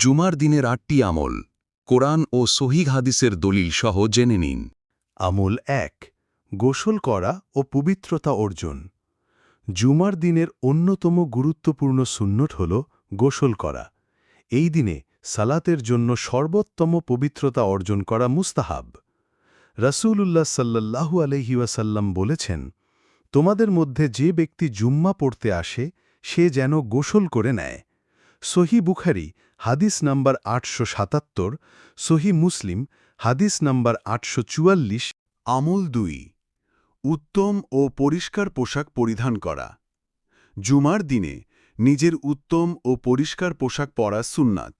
জুমার দিনের ৮টি আমল কোরআন ও সহিহ হাদিসের দলিল সহ জেনে নিন। আমল ১ গোসল করা ও পবিত্রতা অর্জন। জুমার দিনের অন্যতম গুরুত্বপূর্ণ সুন্নত হল গোসল করা। এই দিনে সালাতের জন্য সর্বোত্তম পবিত্রতা অর্জন করা মুস্তাহাব। রাসূলুল্লাহ সাল্লাল্লাহু আলাইহি ওয়াসাল্লাম বলেছেন, তোমাদের মধ্যে যে ব্যক্তি জুম্মা পড়তে আসে সে যেন গোসল করে নেয়। সহি বুখারী হাদিস নাম্বার ৮৭৭, সহি মুসলিম হাদিস নাম্বার ৮৪৪। আমল ২ উত্তম ও পরিষ্কার পোশাক পরিধান করা। জুমার দিনে নিজের উত্তম ও পরিষ্কার পোশাক পরা সুন্নাত।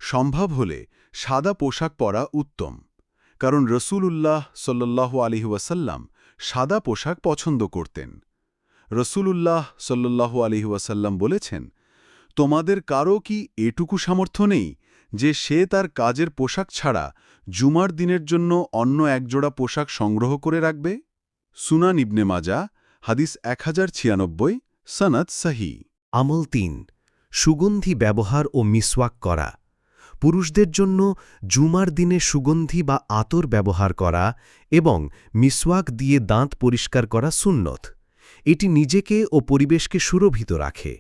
সম্ভব হলে সাদা পোশাক পরা উত্তম, কারণ রসূলুল্লাহ সাল্লাল্লাহু আলাইহি ওয়াসাল্লাম সাদা পোশাক পছন্দ করতেন। রসূলুল্লাহ সাল্লাল্লাহু আলাইহি ওয়াসাল্লাম বলেছেন, তোমাদের কারও কি এটুকু সামর্থ্য নেই যে সে তার কাজের পোশাক ছাড়া জুমার দিনের জন্য অন্য একজোড়া পোশাক সংগ্রহ করে রাখবে? সুনান ইবনে মাজা হাদিস ১০৯৬, সনদ সহি। আমল ৩ সুগন্ধি ব্যবহার ও মিসওয়াক করা। পুরুষদের জন্য জুমার দিনে সুগন্ধি বা আতর ব্যবহার করা এবং মিসওয়াক দিয়ে দাঁত পরিষ্কার করা সুন্নত। এটি নিজেকে ও পরিবেশকে সুরভিত রাখে।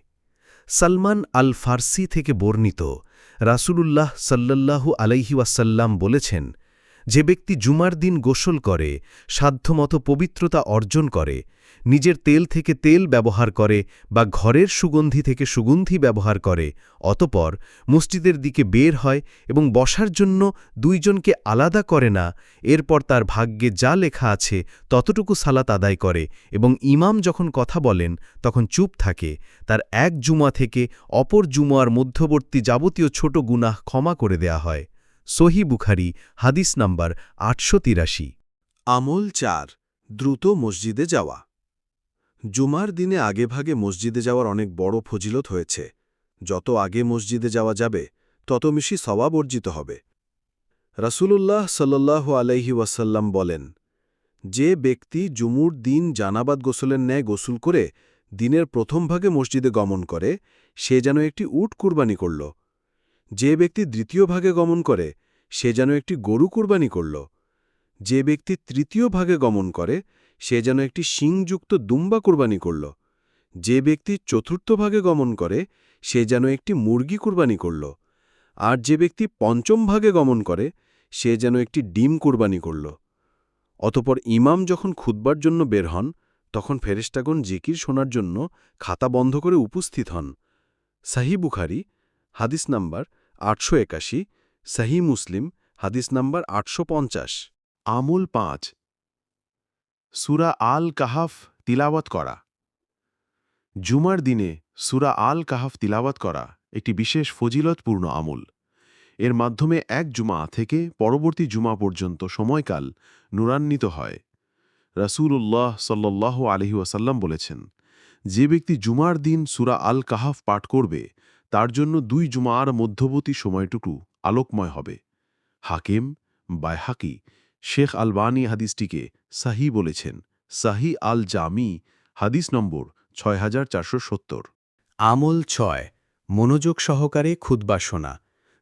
সালমান আল ফার্সি থেকে বর্ণিত, রাসূলুল্লাহ সাল্লাল্লাহু আলাইহি ওয়াসাল্লাম বলেছেন, যে ব্যক্তি জুমার দিন গোসল করে, সাধ্যমতো পবিত্রতা অর্জন করে, নিজের তেল থেকে তেল ব্যবহার করে বা ঘরের সুগন্ধি থেকে সুগন্ধি ব্যবহার করে, অতঃপর মসজিদের দিকে বের হয় এবং বসার জন্য দুইজনকে আলাদা করে না, এরপর তার ভাগ্যে যা লেখা আছে ততটুকু সালাত আদায় করে এবং ইমাম যখন কথা বলেন তখন চুপ থাকে, তার এক জুমা থেকে অপর জুমার মধ্যবর্তী যাবতীয় ছোট গুনাহ ক্ষমা করে দেয়া হয়। সহি বুখারী হাদিস নাম্বার ৮৮৩। আমল ৪ দ্রুত মসজিদে যাওয়া। জুমার দিনে আগেভাগে মসজিদে যাওয়ার অনেক বড় ফজিলত হয়েছে। যত আগে মসজিদে যাওয়া যাবে তত বেশি সওয়াব অর্জিত হবে। রাসূলুল্লাহ সাল্লাল্লাহু আলাইহি ওয়াসাল্লাম বলেন, যে ব্যক্তি জুমুর দিন জানাবাত গোসলের ন্যায় গোসল করে দিনের প্রথম ভাগে মসজিদে গমন করে, সে যেন একটি উট কুরবানি করল। যে ব্যক্তি দ্বিতীয় ভাগে গমন করে সে যেন একটি গরু কুরবানি করল। যে ব্যক্তি তৃতীয় ভাগে গমন করে সে যেন একটি শিংযুক্ত দুম্বা কুরবানি করল। যে ব্যক্তি চতুর্থ ভাগে গমন করে সে যেন একটি মুরগি কুরবানি করল। আর যে ব্যক্তি পঞ্চম ভাগে গমন করে সে যেন একটি ডিম কুরবানি করল। অতঃপর ইমাম যখন খুতবার জন্য বের হন তখন ফেরেশতাগণ জিকির শোনার জন্য খাতা বন্ধ করে উপস্থিত হন। সহি বুখারী হাদিস নাম্বার ৮৮১, সহি মুসলিম হাদিস নাম্বার ৮৫০। আমল ৫ সূরা আল কাহাফ তিলাওয়াত করা। জুমার দিনে সূরা আল কাহাফ তিলাওয়াত করা একটি বিশেষ ফজিলতপূর্ণ আমল। এর মাধ্যমে এক জুমা থেকে পরবর্তী জুমা পর্যন্ত সময়কাল নূরান্বিত হয়। রাসূলুল্লাহ সাল্লাল্লাহু আলাইহি ওয়াসাল্লাম বলেছেন, যে ব্যক্তি জুমার দিন সূরা আল কাহাফ পাঠ করবে তার জন্য ২ জুমার মধ্যবর্তী সময়টুকু আলোকময় হবে। হাকিম, বাইহাকি, শেখ আলবানী হাদিসটিকে সাহি বলেছেন। সাহি আল জামি হাদিস নম্বর ৬৪৭০। আমল ৬ মনোযোগ সহকারে খুতবা শোনা।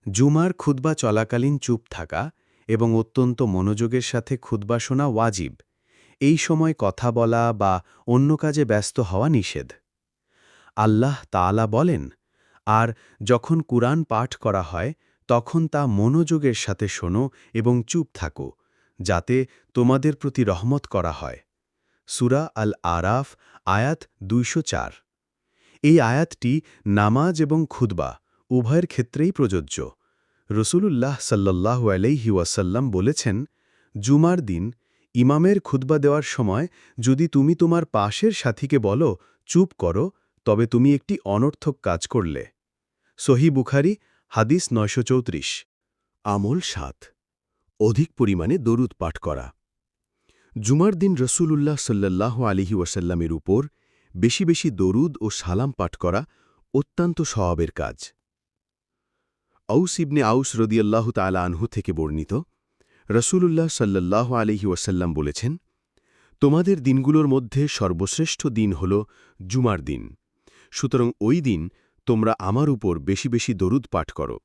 জুমার খুতবা চলাকালীন চুপ থাকা এবং অত্যন্ত মনোযোগের সাথে খুতবা শোনা ওয়াজিব। এই সময় কথা বলা বা অন্য কাজে ব্যস্ত হওয়া নিষেধ। আল্লাহ তাআলা বলেন, আর যখন কুরআন পাঠ করা হয় তখন তা মনোযোগের সাথে শোনো এবং চুপ থাকো, যাতে তোমাদের প্রতি রহমত করা হয়। সূরা আল আরাফ আয়াত ২০৪। এই আয়াতটি নামাজ এবং খুতবা উভয়ের ক্ষেত্রেই প্রযোজ্য। রাসূলুল্লাহ সাল্লাল্লাহু আলাইহি ওয়াসাল্লাম বলেছেন, জুমার দিন ইমামের খুতবা দেওয়ার সময় যদি তুমি তোমার পাশের সাথীকে বলো চুপ করো, তবে তুমি একটি অনর্থক কাজ করলে। সহি বুখারী হাদিস ৯৩৪। আমল ৭ অধিক পরিমাণে দরুদ পাঠ করা। জুমার দিন রাসূলুল্লাহ সাল্লাল্লাহু আলাইহি ওয়াসাল্লামের উপর বেশি বেশি দরুদ ও সালাম পাঠ করা অত্যন্ত সওয়াবের কাজ। আউস ইবনে আউস রাদিয়াল্লাহু তাআলা আনহু থেকে বর্ণিত, রাসূলুল্লাহ সাল্লাল্লাহু আলাইহি ওয়াসাল্লাম বলেছেন, তোমাদের দিনগুলোর মধ্যে সর্বশ্রেষ্ঠ দিন হল জুমার দিন। সুতরাং ওই দিন তোমরা আমার উপর বেশি বেশি দরুদ পাঠ করো।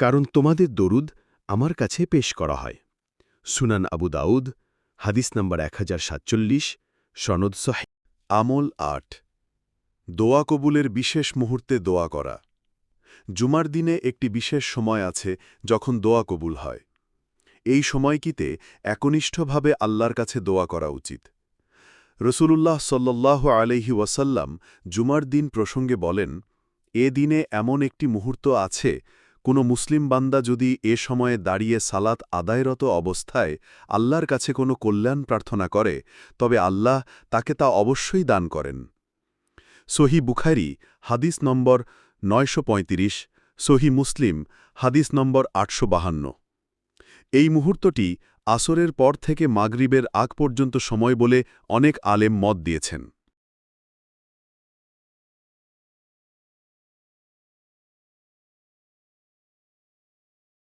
কারণ তোমাদের দরুদ আমার কাছে পেশ করা হয়। সুনান আবু দাউদ হাদিস নম্বর 1047 সনদ সহিহ। আমল ৮ দোয়া কবুলের বিশেষ মুহূর্তে দোয়া করা। জুমার দিনে একটি বিশেষ সময় আছে যখন দোয়া কবুল হয়। এই সময়টিতে একনিষ্ঠভাবে আল্লাহর কাছে দোয়া করা উচিত। রসূলুল্লাহ সাল্লাল্লাহু আলাইহি ওয়াসাল্লাম জুমার দিন প্রসঙ্গে বলেন, এ দিনে এমন একটি মুহূর্ত আছে, কোনো মুসলিম বান্দা যদি এ সময়ে দাঁড়িয়ে সালাত আদায়রত অবস্থায় আল্লাহর কাছে কোনো কল্যাণ প্রার্থনা করে, তবে আল্লাহ তাকে তা অবশ্যই দান করেন। সহি বুখারী হাদিস নম্বর 935, সহি মুসলিম হাদিস নম্বর 852। এই মুহূর্তটি আসরের পর থেকে মাগরিবের আগ পর্যন্ত সময় বলে অনেক আলেম মত দিয়েছেন।